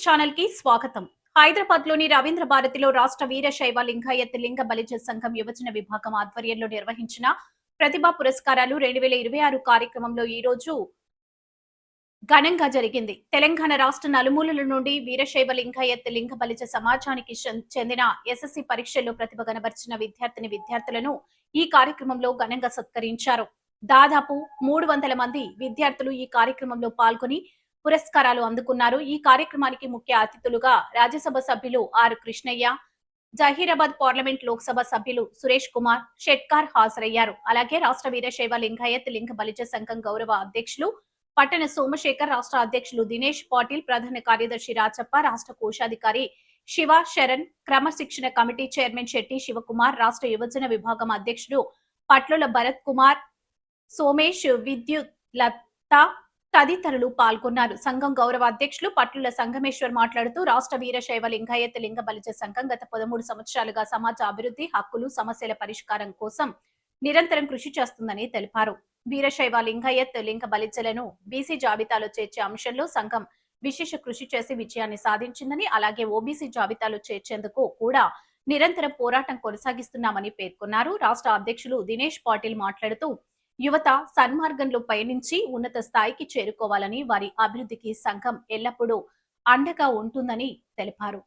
Channel కి స్వాగతం. హైదరాబాద్ లోని రవీంద్ర భారతిలో రాష్ట్ర వీరశైవ లింగాయత్ లింగ బలిజ సంఘం యువజన విభాగం ఆధ్వర్యంలో నిర్వహించిన ప్రతిభా పురస్కారాలు 2026 కార్యక్రమంలో ఈ రోజు ఘనంగా జరిగింది. తెలంగాణ రాష్ట్ర నలుమూలల నుండి వీరశైవ లింగాయత్ లింగ బలిజ సమాజానికి చెందిన ఎస్ఎస్సి పరీక్షల్లో ప్రతిభ కనబర్చిన విద్యార్థులను ఈ కార్యక్రమంలో ఘనంగా సత్కరించారు. దాదాపు 300 మంది విద్యార్థులు ఈ కార్యక్రమంలో పాల్గొని పురస్కారాలు అందుకున్నారు. ఈ కార్యక్రమానికి ముఖ్య అతిథులుగా రాజ్యసభ సభ్యులు ఆర్ కృష్ణయ్య, జహీరాబాద్ పార్లమెంట్ లోక్సభ సభ్యులు సురేష్ కుమార్ షెట్కార్ హాజరయ్యారు. అలాగే రాష్ట్ర వీరశైవ లింగాయత్ లింగ బలిజ సంఘం గౌరవ అధ్యక్షులు పట్టణ సోమశేఖర్, రాష్ట్ర అధ్యక్షులు దినేష్ పాటిల్, ప్రధాన కార్యదర్శి రాచప్ప, రాష్ట్ర కోశాధికారి శివ శరణ్, క్రమశిక్షణ కమిటీ చైర్మన్ శెట్టి శివకుమార్, రాష్ట్ర యువజన విభాగం అధ్యక్షుడు పట్లుల భరత్ కుమార్, సోమేష్, విద్యుత్ లత తదితరులు పాల్గొన్నారు. సంఘం గౌరవ అధ్యక్షులు పట్లుల సంగమేశ్వర్ మాట్లాడుతూ రాష్ట్ర వీరశైవ లింగాయత్ లింగ బలిజ సంఘం గత 13 సంవత్సరాలుగా సమాజ అభివృద్ధి, హక్కులు, సమస్యల పరిష్కారం కోసం నిరంతరం కృషి చేస్తుందని తెలిపారు. వీరశైవ లింగాయత్ లింగ బలిజలను బీసీ జాబితాలో చేర్చే అంశంలో సంఘం విశేష కృషి చేసి విజయాన్ని సాధించిందని, అలాగే ఓబీసీ జాబితాలో చేర్చేందుకు కూడా నిరంతరం పోరాటం కొనసాగిస్తున్నామని పేర్కొన్నారు. రాష్ట్ర అధ్యక్షులు దినేష్ పాటిల్ మాట్లాడుతూ యువత సన్మార్గంలో పయనించి ఉన్నత స్థాయికి చేరుకోవాలని, వారి అభివృద్ధికి సంఘం ఎల్లప్పుడూ అండగా ఉంటుందని తెలిపారు.